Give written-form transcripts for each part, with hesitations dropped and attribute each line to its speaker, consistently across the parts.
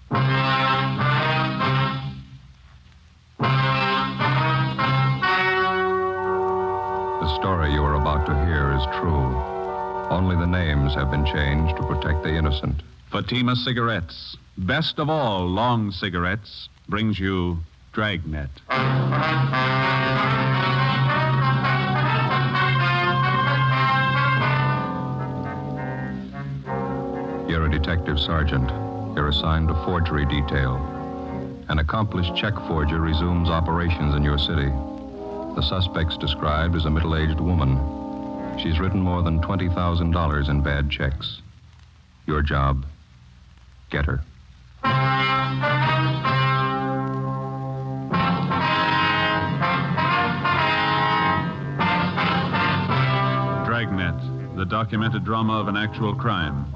Speaker 1: The story you are about to hear is true. Only the names have been changed to protect the innocent.
Speaker 2: Fatima Cigarettes, best of all long cigarettes, brings you Dragnet.
Speaker 1: You're a detective sergeant. You're assigned to forgery detail. An accomplished check forger resumes operations in your city. The suspect's described as a middle-aged woman. She's written more than $20,000 in bad checks. Your job, get her.
Speaker 2: Dragnet, the documented drama of an actual crime.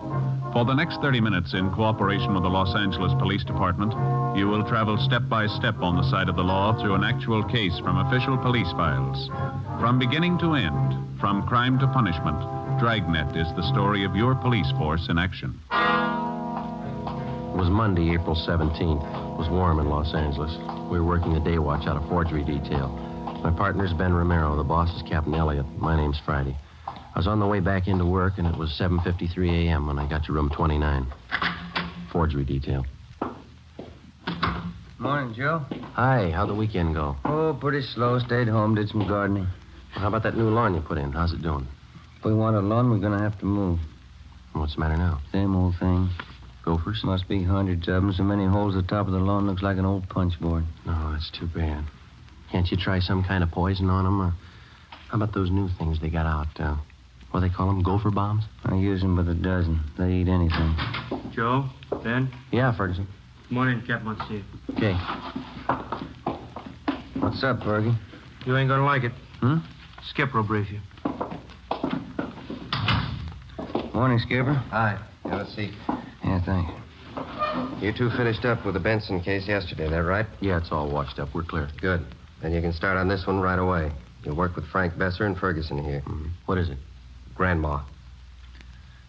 Speaker 2: For the next 30 minutes, in cooperation with the Los Angeles Police Department, you will travel step by step on the side of the law through an actual case from official police files. From beginning to end, from crime to punishment, Dragnet is the story of your police force in action.
Speaker 3: It was Monday, April 17th. It was warm in Los Angeles. We were working the day watch out of forgery detail. My partner's Ben Romero. The boss is Captain Elliott. My name's Friday. I was on the way back into work, and it was 7:53 a.m. when I got to room 29. Forgery detail.
Speaker 4: Morning, Joe.
Speaker 3: Hi, how'd the weekend go?
Speaker 4: Oh, pretty slow. Stayed home, did some gardening.
Speaker 3: How about that new lawn you put in? How's it doing?
Speaker 4: If we want a lawn, we're going to have to move.
Speaker 3: What's the matter now?
Speaker 4: Same old thing.
Speaker 3: Gophers?
Speaker 4: Must be hundreds of them. So many holes at the top of the lawn looks like an old punch board.
Speaker 3: No, that's too bad. Can't you try some kind of poison on them? Or how about those new things they got out? What do they call them? Gopher bombs?
Speaker 4: I use them with a dozen. They eat anything.
Speaker 5: Joe? Ben?
Speaker 3: Yeah, Ferguson.
Speaker 5: Morning, Captain wants to see you.
Speaker 3: Okay.
Speaker 4: What's up, Fergie?
Speaker 5: You ain't gonna like it.
Speaker 4: Skipper
Speaker 5: will brief you.
Speaker 4: Morning, Skipper.
Speaker 6: Hi. Have a seat.
Speaker 4: Yeah, thanks.
Speaker 6: You two finished up with the Benson case yesterday, that right?
Speaker 3: Yeah, it's all washed up. We're clear.
Speaker 6: Good. Then you can start on this one right away. You'll work with Frank Besser and Ferguson here.
Speaker 3: Mm-hmm. What is it?
Speaker 6: Grandma.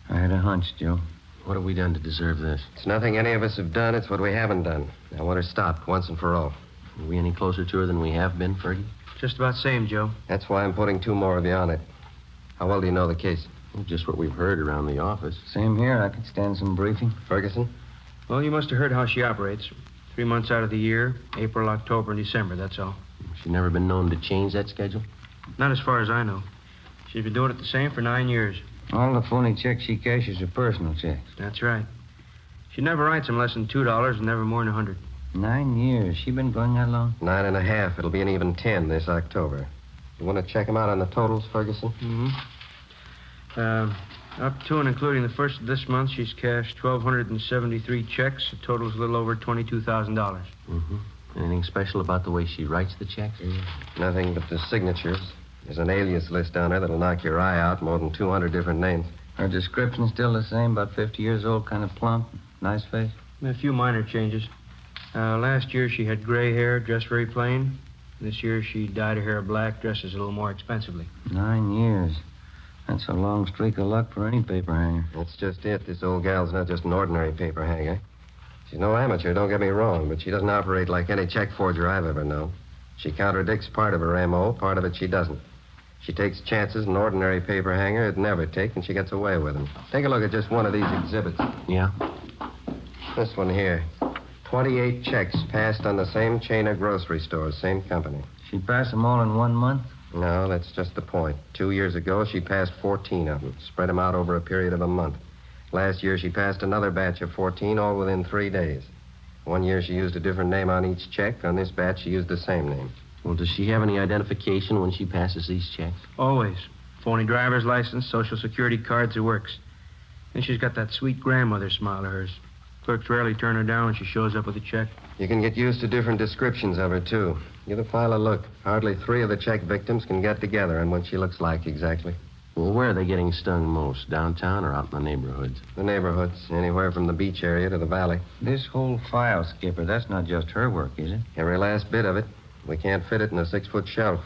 Speaker 4: I had a hunch, Joe.
Speaker 3: What have we done to deserve this?
Speaker 6: It's nothing any of us have done. It's what we haven't done. I want her stopped once and for all.
Speaker 3: Are we any closer to her than we have been, Fergie?
Speaker 5: Just about same, Joe.
Speaker 6: That's why I'm putting 2 more of you on it. How well do you know the case?
Speaker 3: Well, just what we've heard around the office.
Speaker 4: Same here. I could stand some briefing.
Speaker 6: Ferguson?
Speaker 5: Well, you must have heard how she operates. 3 months out of the year, April, October, and December, that's all.
Speaker 3: She's never been known to change that schedule?
Speaker 5: Not as far as I know. She's been doing it the same for 9 years.
Speaker 4: All the phony checks she cashes are personal checks.
Speaker 5: That's right. She never writes them less than $2 and never more than 100.
Speaker 4: 9 years. She been going that long?
Speaker 6: 9.5. It'll be an even 10 this October. You want to check them out on the totals, Ferguson?
Speaker 5: Up to and including the first of this month, she's cashed 1,273 checks. The total's a little over $22,000.
Speaker 3: Mm-hmm. Anything special about the way she writes the checks?
Speaker 6: Nothing but the signatures. There's an alias list down there that'll knock your eye out. More than 200 different names.
Speaker 4: Her description's still the same, about 50 years old, kind of plump, nice face.
Speaker 5: A few minor changes. Last year she had gray hair, dressed very plain. This year she dyed her hair black, dresses a little more expensively.
Speaker 4: 9 years. That's a long streak of luck for any paper hanger.
Speaker 6: That's just it. This old gal's not just an ordinary paper hanger. She's no amateur, don't get me wrong, but she doesn't operate like any check forger I've ever known. She contradicts part of her MO, part of it she doesn't. She takes chances an ordinary paper hanger would never take, and she gets away with them. Take a look at just one of these exhibits.
Speaker 3: Yeah?
Speaker 6: This one here. 28 checks passed on the same chain of grocery stores, same company.
Speaker 4: She passed them all in 1 month?
Speaker 6: No, that's just the point. 2 years ago, she passed 14 of them, spread them out over a period of a month. Last year, she passed another batch of 14, all within 3 days. 1 year, she used a different name on each check. On this batch, she used the same name.
Speaker 3: Well, does she have any identification when she passes these checks?
Speaker 5: Always. Phony driver's license, social security cards, it works. And she's got that sweet grandmother smile of hers. Clerks rarely turn her down when she shows up with a check.
Speaker 6: You can get used to different descriptions of her, too. Give the file a look. Hardly 3 of the check victims can get together on what she looks like exactly.
Speaker 3: Well, where are they getting stung most? Downtown or out in the neighborhoods?
Speaker 6: The neighborhoods, anywhere from the beach area to the valley.
Speaker 4: This whole file, Skipper, that's not just her work, is it?
Speaker 6: Every last bit of it. We can't fit it in a 6-foot shelf.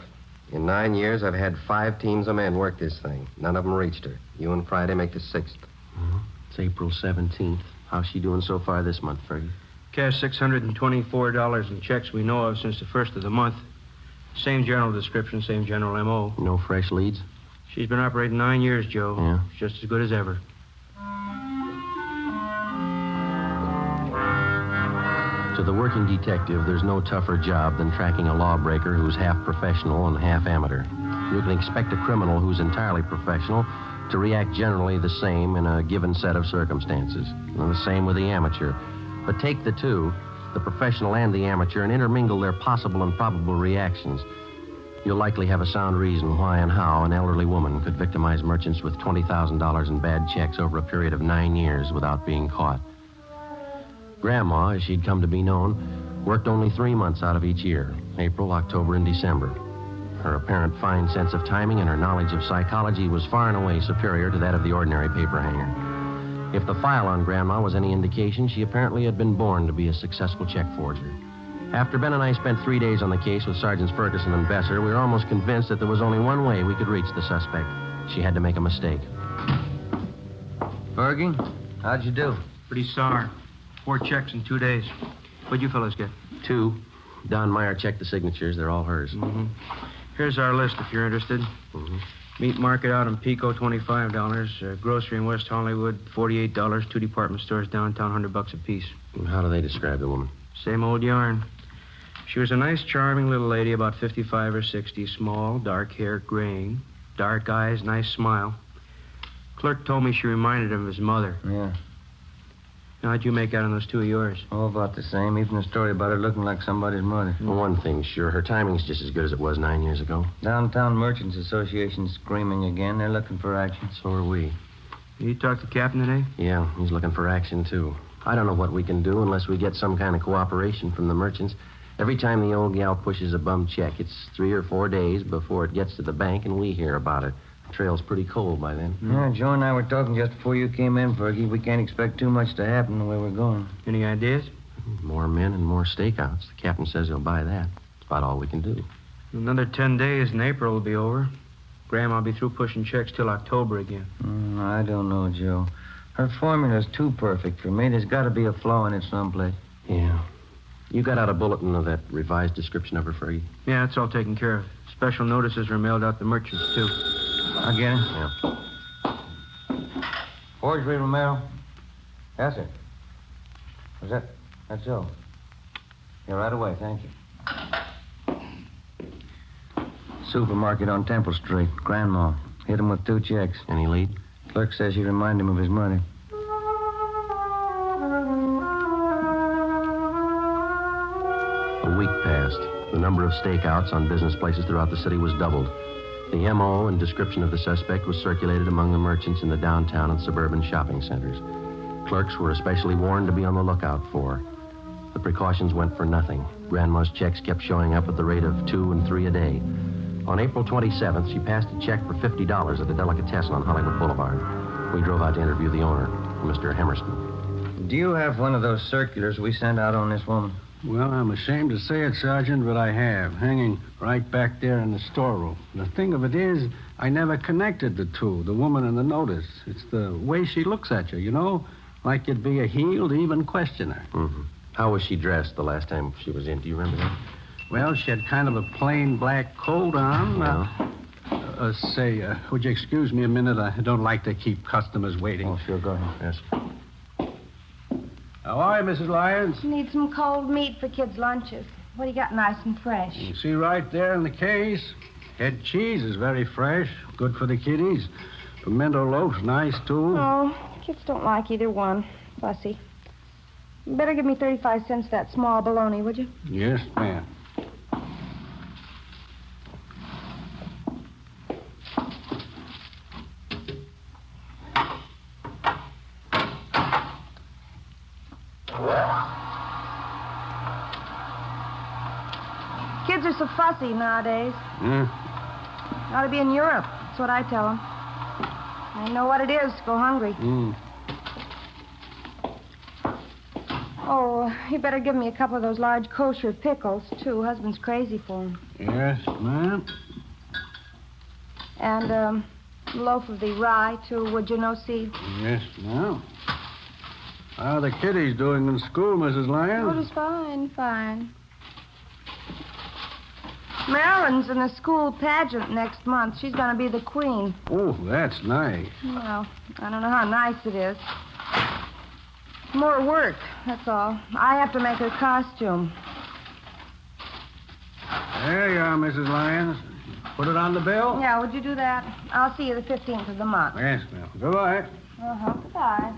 Speaker 6: In 9 years, I've had 5 teams of men work this thing. None of them reached her. You and Friday make the 6th.
Speaker 3: Mm-hmm. It's April 17th. How's she doing so far this month, Fergie?
Speaker 5: Cashed $624 in checks we know of since the first of the month. Same general description, same general M.O.
Speaker 3: No fresh leads?
Speaker 5: She's been operating 9 years, Joe.
Speaker 3: Yeah.
Speaker 5: She's just as good as ever.
Speaker 3: To the working detective, there's no tougher job than tracking a lawbreaker who's half professional and half amateur. You can expect a criminal who's entirely professional to react generally the same in a given set of circumstances. And the same with the amateur. But take the two, the professional and the amateur, and intermingle their possible and probable reactions. You'll likely have a sound reason why and how an elderly woman could victimize merchants with $20,000 in bad checks over a period of 9 years without being caught. Grandma, as she'd come to be known, worked only 3 months out of each year, April, October, and December. Her apparent fine sense of timing and her knowledge of psychology was far and away superior to that of the ordinary paper hanger. If the file on Grandma was any indication, she apparently had been born to be a successful check forger. After Ben and I spent 3 days on the case with Sergeants Ferguson and Besser, we were almost convinced that there was only one way we could reach the suspect. She had to make a mistake.
Speaker 4: Fergie, how'd you do?
Speaker 5: Pretty sour. 4 checks in 2 days. What'd you fellas get?
Speaker 3: 2. Don Meyer checked the signatures. They're all hers.
Speaker 5: Mm-hmm. Here's our list if you're interested.
Speaker 3: Mm-hmm.
Speaker 5: Meat market out in Pico, $25. Grocery in West Hollywood, $48. 2 department stores downtown, $100 apiece.
Speaker 3: How do they describe the woman?
Speaker 5: Same old yarn. She was a nice, charming little lady, about 55 or 60, small, dark hair, graying, dark eyes, nice smile. Clerk told me she reminded him of his mother.
Speaker 4: Yeah.
Speaker 5: How'd you make out on those 2 of yours?
Speaker 4: All about the same. Even the story about her looking like somebody's mother.
Speaker 3: Well, one thing's sure, her timing's just as good as it was 9 years ago.
Speaker 4: Downtown Merchants Association screaming again. They're looking for action.
Speaker 3: So are we.
Speaker 5: You talked to the captain today?
Speaker 3: Yeah, he's looking for action, too. I don't know what we can do unless we get some kind of cooperation from the merchants. Every time the old gal pushes a bum check, it's 3 or 4 days before it gets to the bank and we hear about it. The trail's pretty cold by then.
Speaker 4: Yeah, Joe and I were talking just before you came in, Fergie. We can't expect too much to happen the way we're going.
Speaker 5: Any ideas?
Speaker 3: More men and more stakeouts. The captain says he'll buy that. That's about all we can do.
Speaker 5: Another 10 days and April will be over. Grandma will be through pushing checks till October again.
Speaker 4: I don't know, Joe. Her formula's too perfect for me. There's got to be a flaw in it someplace.
Speaker 3: Yeah. You got out a bulletin of that revised description of her, Fergie?
Speaker 5: Yeah, it's all taken care of. Special notices were mailed out to merchants, too.
Speaker 4: I get it?
Speaker 3: Yeah.
Speaker 4: Forgery, Romero? Yes, sir. Was that? That's so. Yeah, right away, thank you. Supermarket on Temple Street. Grandma. Hit him with 2 checks.
Speaker 3: Any lead?
Speaker 4: Clerk says she reminded him of his mother.
Speaker 3: A week passed. The number of stakeouts on business places throughout the city was doubled. The M.O. and description of the suspect was circulated among the merchants in the downtown and suburban shopping centers. Clerks were especially warned to be on the lookout for. The precautions went for nothing. Grandma's checks kept showing up at the rate of 2 and 3 a day. On April 27th, she passed a check for $50 at a delicatessen on Hollywood Boulevard. We drove out to interview the owner, Mr. Hemerston.
Speaker 4: Do you have one of those circulars we sent out on this woman?
Speaker 7: Well, I'm ashamed to say it, Sergeant, but I have, hanging right back there in the storeroom. The thing of it is, I never connected the two, the woman and the notice. It's the way she looks at you, you know? Like you'd be a heel to even question her.
Speaker 3: Mm-hmm. How was she dressed the last time she was in? Do you remember that?
Speaker 7: Well, she had kind of a plain black coat on. Would you excuse me a minute? I don't like to keep customers waiting.
Speaker 4: Oh, sure, go ahead.
Speaker 3: Yes.
Speaker 7: How are you, Mrs. Lyons?
Speaker 8: Need some cold meat for kids' lunches. What do you got nice and fresh?
Speaker 7: You see right there in the case. Head cheese is very fresh. Good for the kiddies. Pimento loaf's nice, too.
Speaker 8: Oh, kids don't like either one. Fussy. You better give me 35 cents for that small bologna, would you?
Speaker 7: Yes, ma'am.
Speaker 8: Kids are so fussy nowadays. Ought to be in Europe. That's what I tell them. I know what it is to go hungry. Oh, you better give me a couple of those large kosher pickles, too. Husband's crazy for them.
Speaker 7: Yes, ma'am.
Speaker 8: And a loaf of the rye, too, would you, no seeds?
Speaker 7: Yes, ma'am. How are the kiddies doing in school, Mrs. Lyons?
Speaker 8: Oh, just fine. Marilyn's in a school pageant next month. She's going to be the queen.
Speaker 7: Oh, that's nice.
Speaker 8: Well, I don't know how nice it is. More work, that's all. I have to make her costume.
Speaker 7: There you are, Mrs. Lyons. Put it on the bill?
Speaker 8: Yeah, would you do that? I'll see you the 15th of the month.
Speaker 7: Yes, ma'am. Goodbye.
Speaker 8: Goodbye.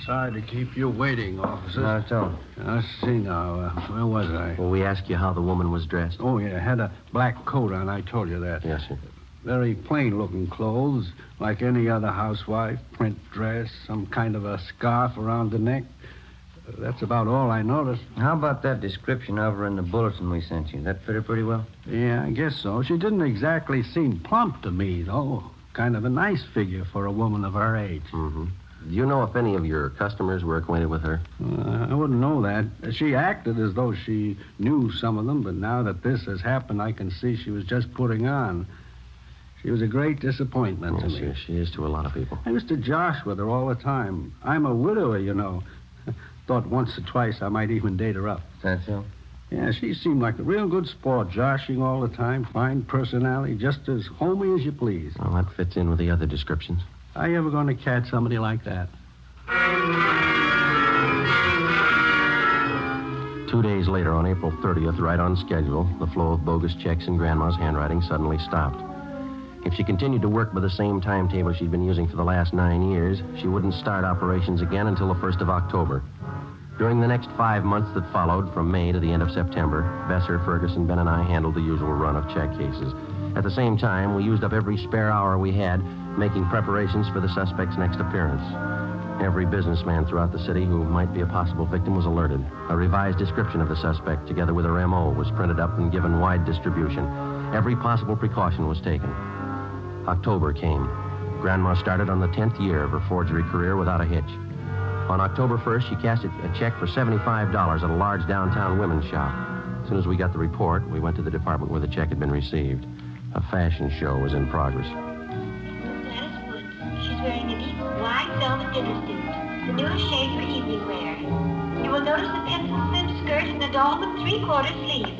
Speaker 7: Sorry to keep you waiting, officer.
Speaker 4: Not at all.
Speaker 7: Let's see now. Where was I?
Speaker 3: Well, we asked you how the woman was dressed.
Speaker 7: Oh, yeah. Had a black coat on. I told you that.
Speaker 3: Yes, sir.
Speaker 7: Very plain-looking clothes, like any other housewife. Print dress, some kind of a scarf around the neck. That's about all I noticed.
Speaker 4: How about that description of her in the bulletin we sent you? That fit her pretty well?
Speaker 7: Yeah, I guess so. She didn't exactly seem plump to me, though. Kind of a nice figure for a woman of her age.
Speaker 3: Mm-hmm. Do you know if any of your customers were acquainted with her?
Speaker 7: I wouldn't know that. She acted as though she knew some of them, but now that this has happened, I can see she was just putting on. She was a great disappointment to me.
Speaker 3: Yes, she is to a lot of people.
Speaker 7: I used to josh with her all the time. I'm a widower, you know. Thought once or twice I might even date her up.
Speaker 4: Is that so?
Speaker 7: Yeah, she seemed like a real good sport, joshing all the time, fine personality, just as homey as you please.
Speaker 3: Well, that fits in with the other descriptions.
Speaker 7: Are you ever going to catch somebody like that?
Speaker 3: 2 days later, on April 30th, right on schedule, the flow of bogus checks in Grandma's handwriting suddenly stopped. If she continued to work by the same timetable she'd been using for the last 9 years, she wouldn't start operations again until the 1st of October. During the next 5 months that followed, from May to the end of September, Besser, Ferguson, Ben, and I handled the usual run of check cases. At the same time, we used up every spare hour we had making preparations for the suspect's next appearance. Every businessman throughout the city who might be a possible victim was alerted. A revised description of the suspect, together with her M.O., was printed up and given wide distribution. Every possible precaution was taken. October came. Grandma started on the 10th year of her forgery career without a hitch. On October 1st, she cashed a check for $75 at a large downtown women's shop. As soon as we got the report, we went to the department where the check had been received. A fashion show was in progress.
Speaker 9: She's wearing a deep white velvet dinner suit, the newest shade for evening wear. You will notice the pencil thin skirt and the dolman 3/4 sleeves.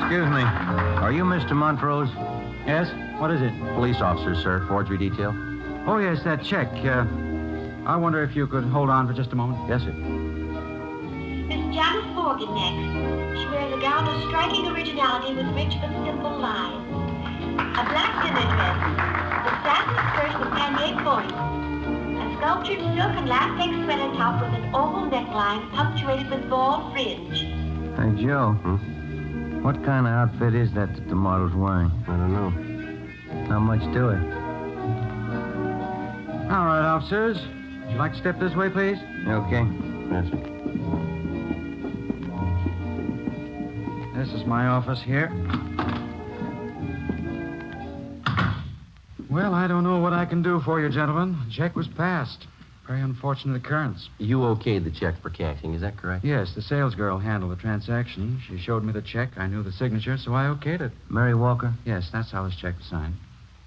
Speaker 4: Excuse me. Are you Mr. Montrose?
Speaker 5: Yes? What is it?
Speaker 3: Police officers, sir. Forgery detail.
Speaker 5: Oh, yes, that check. I wonder if you could hold on for just a moment.
Speaker 3: Yes, sir.
Speaker 9: Miss Janice Morgan next. She wears a gown of striking originality with rich but simple lines. A black dinner dress, the satin skirt with pannier points, a sculptured silk and latex sweater top with an oval neckline punctuated with ball fringe.
Speaker 4: Hey, Joe. What kind of outfit is that the model's wearing?
Speaker 3: I don't know.
Speaker 4: Not much to it.
Speaker 5: All right, officers. Would you like to step this way, please?
Speaker 4: Okay.
Speaker 3: Yes, sir.
Speaker 5: This is my office here. Well, I don't know what I can do for you, gentlemen. The check was passed. Very unfortunate occurrence.
Speaker 3: You okayed the check for cashing, is that correct?
Speaker 5: Yes, the sales girl handled the transaction. She showed me the check. I knew the signature, so I okayed it.
Speaker 4: Mary Walker?
Speaker 5: Yes, that's how this check was signed.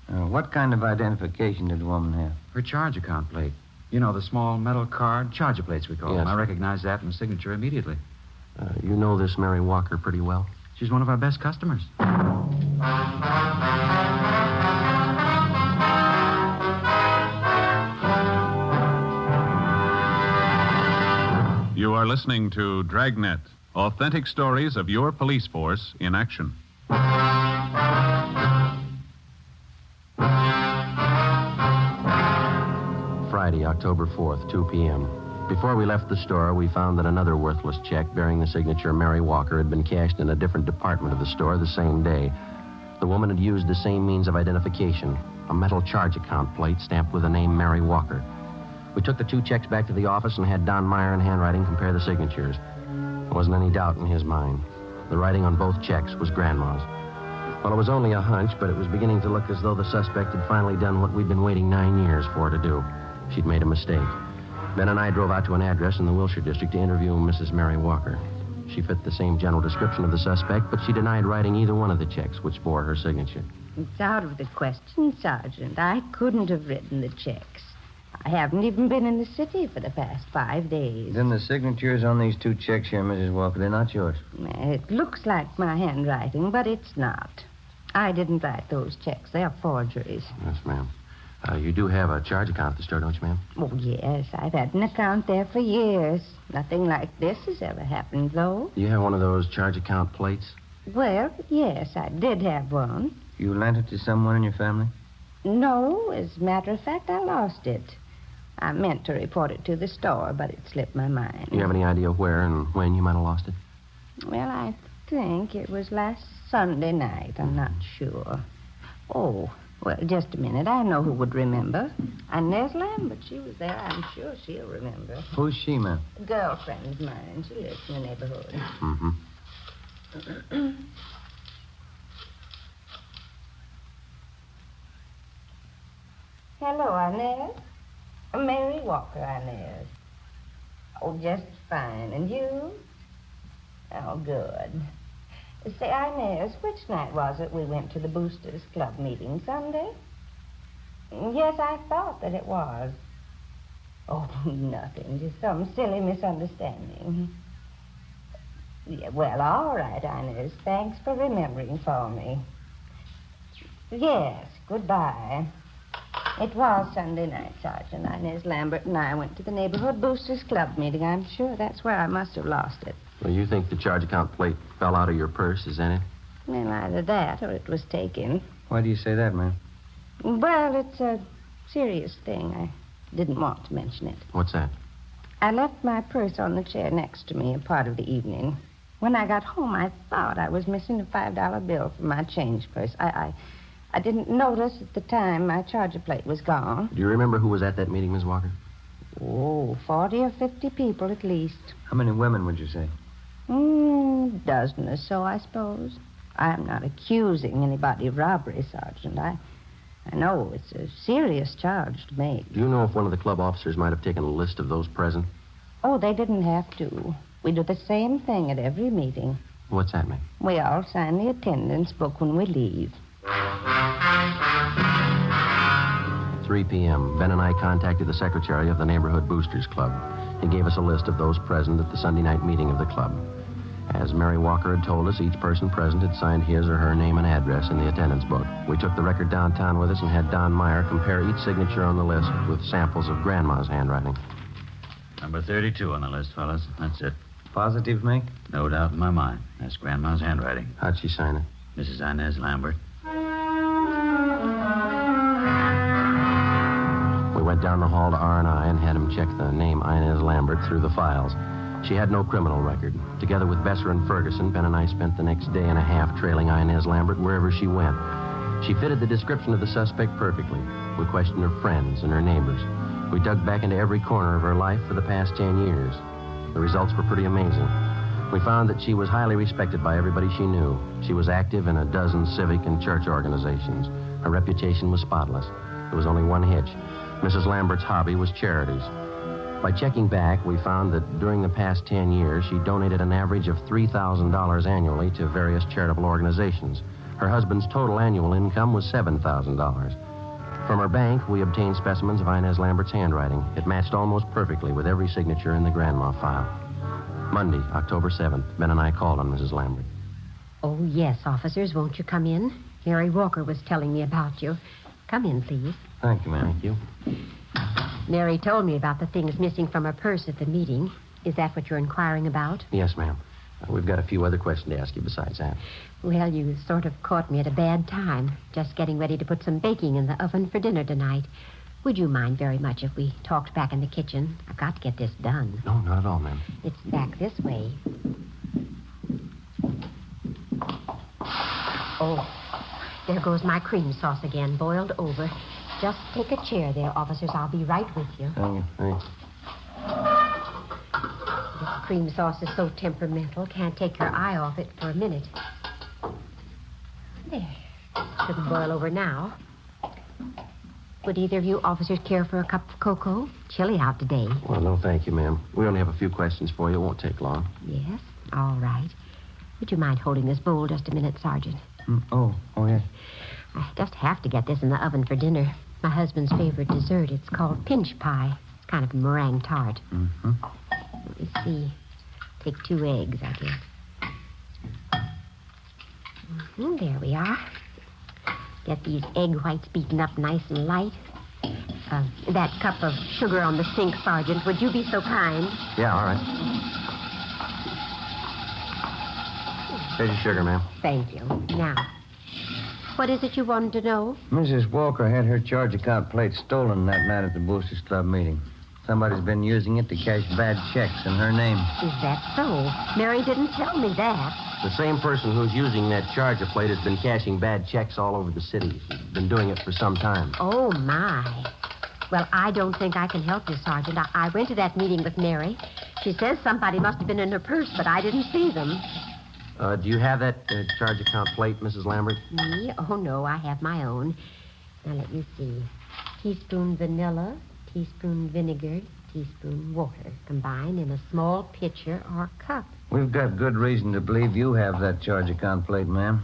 Speaker 4: What kind of identification did the woman have?
Speaker 5: Her charge account plate. You know, the small metal card, charger plates we call them.
Speaker 3: Yes.
Speaker 5: I recognized that from the signature immediately.
Speaker 3: You know this Mary Walker pretty well?
Speaker 5: She's one of our best customers.
Speaker 2: You are listening to Dragnet, authentic stories of your police force in action.
Speaker 3: Friday, October 4th, 2 p.m. Before we left the store, we found that another worthless check bearing the signature Mary Walker had been cashed in a different department of the store the same day. The woman had used the same means of identification, a metal charge account plate stamped with the name Mary Walker. We took the two checks back to the office and had Don Meyer in handwriting compare the signatures. There wasn't any doubt in his mind. The writing on both checks was Grandma's. Well, it was only a hunch, but it was beginning to look as though the suspect had finally done what we'd been waiting 9 years for her to do. She'd made a mistake. Ben and I drove out to an address in the Wilshire district to interview Mrs. Mary Walker. She fit the same general description of the suspect, but she denied writing either one of the checks which bore her signature.
Speaker 10: It's out of the question, Sergeant. I couldn't have written the checks. I haven't even been in the city for the past 5 days.
Speaker 4: Then the signatures on these 2 checks here, Mrs. Walker, they're not yours.
Speaker 10: It looks like my handwriting, but it's not. I didn't write those checks. They're forgeries.
Speaker 3: Yes, ma'am. You do have a charge account at the store, don't you, ma'am?
Speaker 10: Oh, yes. I've had an account there for years. Nothing like this has ever happened, though.
Speaker 3: You have one of those charge account plates?
Speaker 10: Well, yes, I did have one.
Speaker 4: You lent it to someone in your family?
Speaker 10: No, as a matter of fact, I lost it. I meant to report it to the store, but it slipped my mind.
Speaker 3: Do you have any idea where and when you might have lost it?
Speaker 10: Well, I think it was last Sunday night. I'm not sure. Oh, well, just a minute. I know who would remember. Inez Lambert. She was there. I'm sure she'll remember.
Speaker 4: Who's she, ma'am?
Speaker 10: A girlfriend of mine. She lives in the neighborhood.
Speaker 3: Mm-hmm.
Speaker 10: Hello, Inez. Mary Walker, Inez. Oh, just fine. And you? Oh, good. Say, Inez, which night was it we went to the Boosters Club meeting? Sunday? Yes, I thought that it was. Oh, nothing. Just some silly misunderstanding. Yeah, well, all right, Inez. Thanks for remembering for me. Yes, goodbye. It was Sunday night, Sergeant. Inez Lambert and I went to the neighborhood Boosters Club meeting. I'm sure that's where I must have lost it.
Speaker 3: Well, you think the charge account plate fell out of your purse, is that it?
Speaker 10: Well, either that or it was taken.
Speaker 4: Why do you say that, ma'am?
Speaker 10: Well, it's a serious thing. I didn't want to mention it.
Speaker 3: What's that?
Speaker 10: I left my purse on the chair next to me a part of the evening. When I got home, I thought I was missing a $5 bill from my change purse. I didn't notice at the time my charger plate was gone.
Speaker 3: Do you remember who was at that meeting, Miss Walker?
Speaker 10: Oh, 40 or 50 people at least.
Speaker 4: How many women would you say?
Speaker 10: Dozen or so, I suppose. I'm not accusing anybody of robbery, Sergeant. I know it's a serious charge to make.
Speaker 3: Do you know if one of the club officers might have taken a list of those present?
Speaker 10: Oh, they didn't have to. We do the same thing at every meeting.
Speaker 3: What's that mean?
Speaker 10: We all sign the attendance book when we leave.
Speaker 3: 3 p.m. Ben and I contacted the secretary of the Neighborhood Boosters Club. He gave us a list of those present at the Sunday night meeting of the club. As Mary Walker had told us, each person present had signed his or her name and address in the attendance book. We took the record downtown with us and had Don Meyer compare each signature on the list with samples of Grandma's handwriting.
Speaker 11: Number 32 on the list, fellas. That's it.
Speaker 4: Positive, Mink?
Speaker 11: No doubt in my mind. That's Grandma's handwriting.
Speaker 3: How'd she sign it?
Speaker 11: Mrs. Inez Lambert.
Speaker 3: We went down the hall to R&I and had him check the name Inez Lambert through the files. She had no criminal record. Together with Besser and Ferguson, Ben and I spent the next day and a half trailing Inez Lambert wherever she went. She fitted the description of the suspect perfectly. We questioned her friends and her neighbors. We dug back into every corner of her life for the past 10 years. The results were pretty amazing. We found that she was highly respected by everybody she knew. She was active in a dozen civic and church organizations. Her reputation was spotless. There was only one hitch. Mrs. Lambert's hobby was charities. By checking back, we found that during the past 10 years, she donated an average of $3,000 annually to various charitable organizations. Her husband's total annual income was $7,000. From her bank, we obtained specimens of Inez Lambert's handwriting. It matched almost perfectly with every signature in the Grandma file. Monday, October 7th, Ben and I called on Mrs. Lambert.
Speaker 12: Oh, yes, officers. Won't you come in? Mary Walker was telling me about you. Come in, please.
Speaker 4: Thank you, ma'am.
Speaker 3: Thank you.
Speaker 12: Mary told me about the things missing from her purse at the meeting. Is that what you're inquiring about?
Speaker 3: Yes, ma'am. We've got a few other questions to ask you besides that.
Speaker 12: Well, you sort of caught me at a bad time. Just getting ready to put some baking in the oven for dinner tonight. Would you mind very much if we talked back in the kitchen? I've got to get this done.
Speaker 3: No, not at all, ma'am.
Speaker 12: It's back this way. Oh, there goes my cream sauce again, boiled over. Just take a chair there, officers. I'll be right with you.
Speaker 4: Thank you.
Speaker 3: Thanks.
Speaker 12: This cream sauce is so temperamental, can't take your eye off it for a minute. There. Shouldn't boil over now. Would either of you officers care for a cup of cocoa? Chilly out today.
Speaker 3: Well, no, thank you, ma'am. We only have a few questions for you. It won't take long.
Speaker 12: Yes? All right. Would you mind holding this bowl just a minute, Sergeant?
Speaker 4: Oh, yes.
Speaker 12: I just have to get this in the oven for dinner. My husband's favorite dessert. It's called pinch pie. It's kind of a meringue tart.
Speaker 4: Mm-hmm.
Speaker 12: Let me see. Take 2 eggs, I guess. There we are. Get these egg whites beaten up nice and light. That cup of sugar on the sink, Sergeant. Would you be so kind?
Speaker 3: Yeah, all right. Here's your sugar, ma'am.
Speaker 12: Thank you. Now, what is it you wanted to know?
Speaker 4: Mrs. Walker had her charge account plate stolen that night at the Boosters Club meeting. Somebody's been using it to cash bad checks in her name.
Speaker 12: Is that so? Mary didn't tell me that.
Speaker 3: The same person who's using that charger plate has been cashing bad checks all over the city. He's been doing it for some time.
Speaker 12: Oh, my. Well, I don't think I can help you, Sergeant. I went to that meeting with Mary. She says somebody must have been in her purse, but I didn't see them.
Speaker 3: Do you have that charge account plate, Mrs. Lambert?
Speaker 12: Me? Oh, no, I have my own. Now, let me see. Teaspoon vanilla, teaspoon vinegar, teaspoon water, combined in a small pitcher or cup.
Speaker 4: We've got good reason to believe you have that charge account plate, ma'am.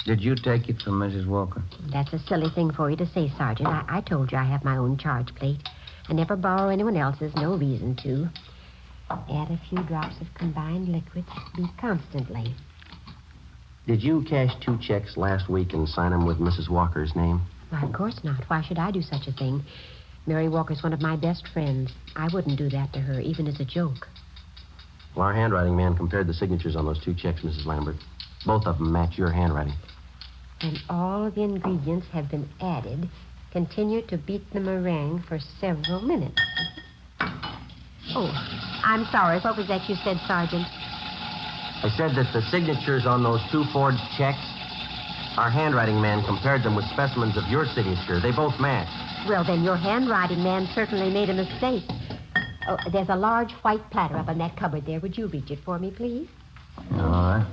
Speaker 4: Did you take it from Mrs. Walker?
Speaker 12: That's a silly thing for you to say, Sergeant. I told you I have my own charge plate. I never borrow anyone else's, no reason to. Add a few drops of combined liquid. Beat constantly.
Speaker 3: Did you cash 2 checks last week and sign them with Mrs. Walker's name?
Speaker 12: Why, of course not. Why should I do such a thing? Mary Walker's one of my best friends. I wouldn't do that to her, even as a joke.
Speaker 3: Well, our handwriting man compared the signatures on those 2 checks, Mrs. Lambert. Both of them match your handwriting.
Speaker 12: And all the ingredients have been added. Continue to beat the meringue for several minutes. Oh, I'm sorry. What was that you said, Sergeant?
Speaker 3: I said that the signatures on those 2 forged checks, our handwriting man compared them with specimens of your signature. They both match.
Speaker 12: Well, then your handwriting man certainly made a mistake. Oh, there's a large white platter up in that cupboard there. Would you reach it for me, please?
Speaker 4: All right.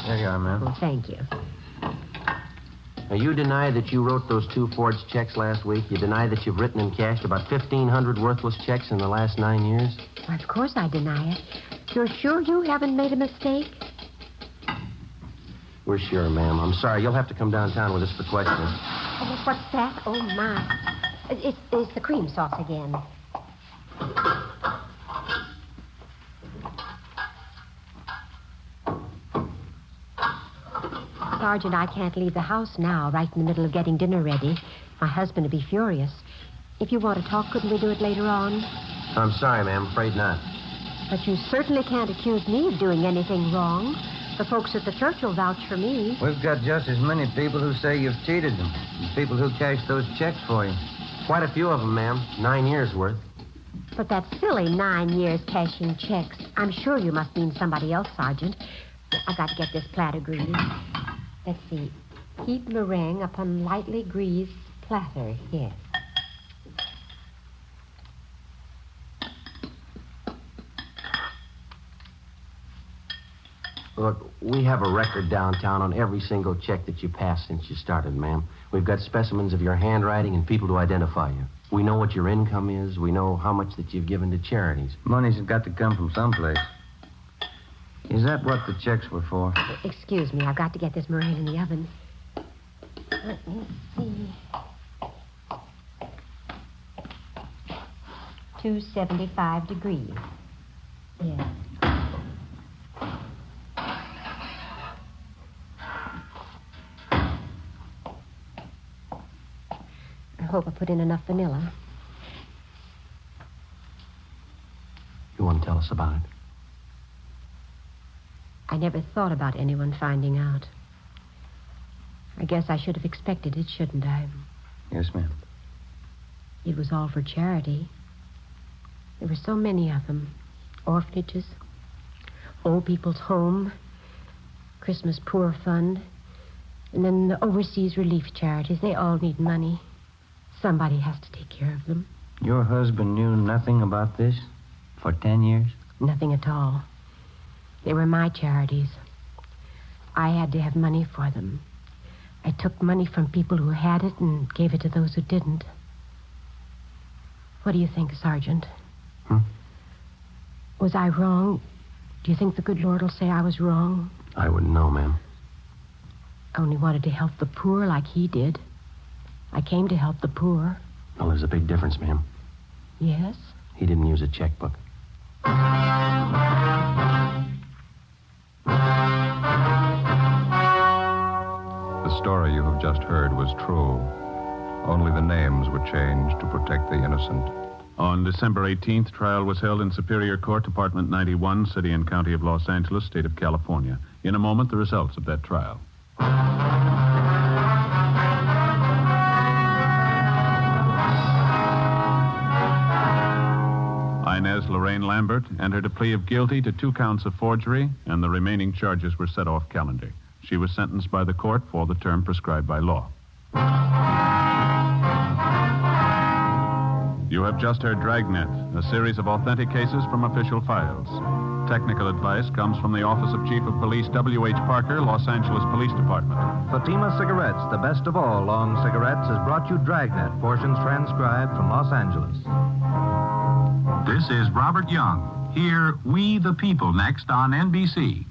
Speaker 4: There you are, ma'am.
Speaker 12: Well, thank you.
Speaker 3: Now, you deny that you wrote those 2 forged checks last week. You deny that you've written and cashed about 1,500 worthless checks in the last 9 years.
Speaker 12: Well, of course I deny it. You're sure you haven't made a mistake?
Speaker 3: We're sure, ma'am. I'm sorry. You'll have to come downtown with us for questioning.
Speaker 12: Oh, what's that? Oh, my. It's the cream sauce again. Sergeant, I can't leave the house now, right in the middle of getting dinner ready. My husband would be furious. If you want to talk, couldn't we do it later on?
Speaker 3: I'm sorry, ma'am. Afraid not.
Speaker 12: But you certainly can't accuse me of doing anything wrong. The folks at the church will vouch for me.
Speaker 4: We've got just as many people who say you've cheated them. And people who cash those checks for you.
Speaker 3: Quite a few of them, ma'am. 9 years' worth.
Speaker 12: But that's silly, 9 years cashing checks. I'm sure you must mean somebody else, Sergeant. I've got to get this platter greased. Let's see. Heat meringue upon lightly greased platter. Yes.
Speaker 3: Look, we have a record downtown on every single check that you passed since you started, ma'am. We've got specimens of your handwriting and people to identify you. We know what your income is. We know how much that you've given to charities.
Speaker 4: Money's got to come from someplace. Is that what the checks were for?
Speaker 12: Excuse me, I've got to get this meringue in the oven. Let me see. 275 degrees. Yes. I hope I put in enough vanilla.
Speaker 3: You want to tell us about it?
Speaker 12: I never thought about anyone finding out. I guess I should have expected it, shouldn't I?
Speaker 4: Yes, ma'am.
Speaker 12: It was all for charity. There were so many of them. Orphanages, old people's home, Christmas poor fund, and then the overseas relief charities. They all need money. Somebody has to take care of them.
Speaker 4: Your husband knew nothing about this for 10 years?
Speaker 12: Nothing at all. They were my charities. I had to have money for them. I took money from people who had it and gave it to those who didn't. What do you think, Sergeant? Was I wrong Do you think the good Lord will say I was wrong?
Speaker 3: I wouldn't know, ma'am.
Speaker 12: I only wanted to help the poor like he did. I came to help the poor.
Speaker 3: Well, there's a big difference, ma'am.
Speaker 12: Yes?
Speaker 3: He didn't use a checkbook.
Speaker 1: The story you have just heard was true. Only the names were changed to protect the innocent.
Speaker 2: On December 18th, trial was held in Superior Court, Department 91, City and County of Los Angeles, State of California. In a moment, the results of that trial. Inez Lorraine Lambert entered a plea of guilty to 2 counts of forgery, and the remaining charges were set off calendar. She was sentenced by the court for the term prescribed by law. You have just heard Dragnet, a series of authentic cases from official files. Technical advice comes from the Office of Chief of Police W.H. Parker, Los Angeles Police Department.
Speaker 13: Fatima Cigarettes, the best of all long cigarettes, has brought you Dragnet, portions transcribed from Los Angeles.
Speaker 14: This is Robert Young. Hear We the People next on NBC.